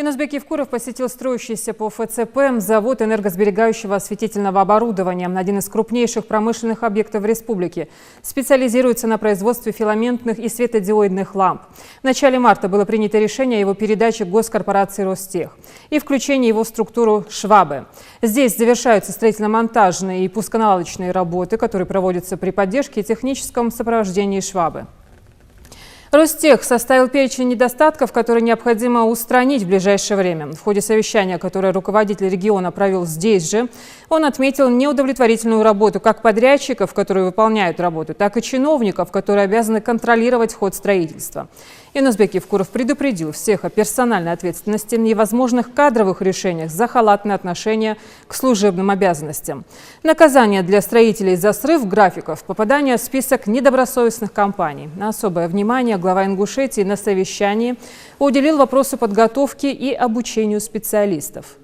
Юнусбек Евкуров посетил строящийся по ФЦП завод энергосберегающего осветительного оборудования, один из крупнейших промышленных объектов республики. Специализируется на производстве филаментных и светодиодных ламп. В начале марта было принято решение о его передаче госкорпорации «Ростех» и включении его в структуру «Швабе». Здесь завершаются строительно-монтажные и пусконаладочные работы, которые проводятся при поддержке и техническом сопровождении «Швабе». Ростех составил перечень недостатков, которые необходимо устранить в ближайшее время. В ходе совещания, которое руководитель региона провел здесь же, он отметил неудовлетворительную работу как подрядчиков, которые выполняют работу, так и чиновников, которые обязаны контролировать ход строительства. Юнусбек Евкуров предупредил всех о персональной ответственности и возможных кадровых решениях за халатное отношение к служебным обязанностям. Наказание для строителей за срыв графиков, попадание в список недобросовестных компаний. На особое внимание глава Ингушетии на совещании уделил вопросу подготовки и обучению специалистов.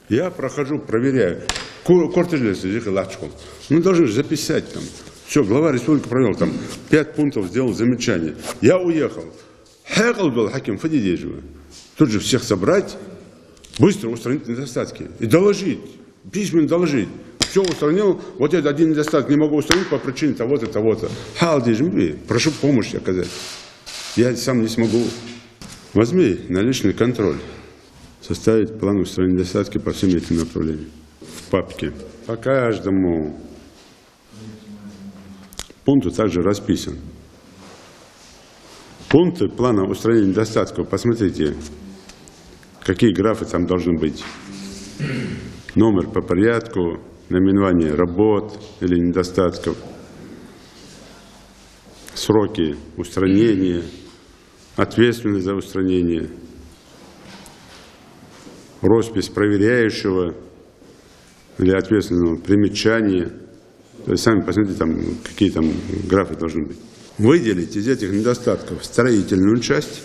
Я прохожу, проверяю. Мы должны записать там. Все, глава республики провел там 5 пунктов, сделал замечание. Я уехал. Тут же всех собрать, быстро устранить недостатки и доложить, письменно доложить. Все устранил, вот этот один недостаток не могу устранить по причине того-то, того-то. Прошу помощи оказать. Я сам не смогу. Возьми наличный контроль. Составить план устранения недостатки по всем этим направлениям. В папке. По каждому пункту также расписан. Пункты плана устранения недостатков. Посмотрите, какие графы там должны быть. Номер по порядку, наименование работ или недостатков, сроки устранения, ответственность за устранение, роспись проверяющего или ответственного, примечания. То есть сами посмотрите, там, какие там графы должны быть. Выделить из этих недостатков строительную часть.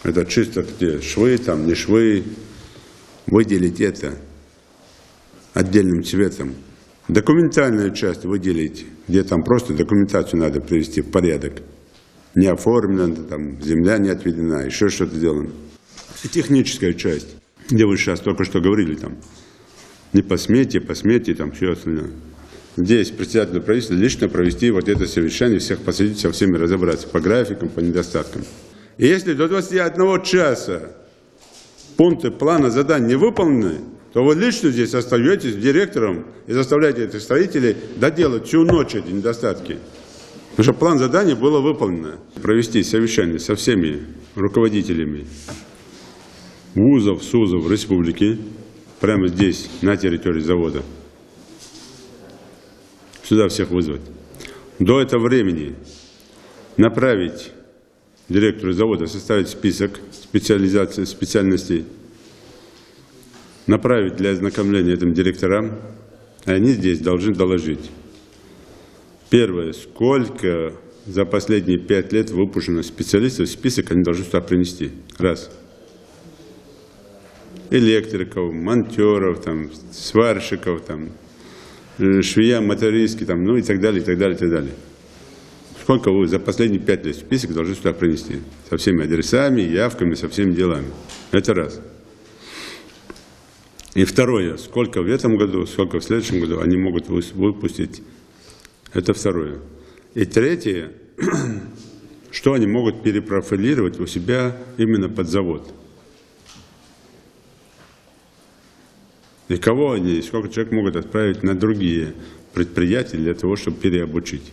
Это чисто где швы, там не швы. Выделить это отдельным цветом. Документальную часть выделить, где там просто документацию надо привести в порядок. Не оформлена, там земля не отведена, еще что-то сделано. И техническая часть, где вы сейчас только что говорили, там, не по смете, там все остальное. Здесь председатель правительства лично провести вот это совещание, всех посадить, со всеми разобраться по графикам, по недостаткам. И если до 21 часа пункты плана заданий не выполнены, то вы лично здесь остаетесь директором и заставляете этих строителей доделать всю ночь эти недостатки. Потому что план заданий было выполнено. Провести совещание со всеми руководителями вузов, СУЗов республики, прямо здесь, на территории завода. Сюда всех вызвать. До этого времени направить директору завода, составить список специальностей, направить для ознакомления этим директорам, и они здесь должны доложить. Первое, сколько за последние 5 лет выпущено специалистов, список они должны сюда принести. Раз. Электриков, монтеров, там, сварщиков, там, швея, мотористки, там, ну и так далее, и так далее, и так далее. Сколько вы за последние 5 лет список должны сюда принести? Со всеми адресами, явками, со всеми делами. Это раз. И второе, сколько в этом году, сколько в следующем году они могут выпустить. Это второе. И третье, что они могут перепрофилировать у себя именно под завод. И кого они, сколько человек могут отправить на другие предприятия для того, чтобы переобучить.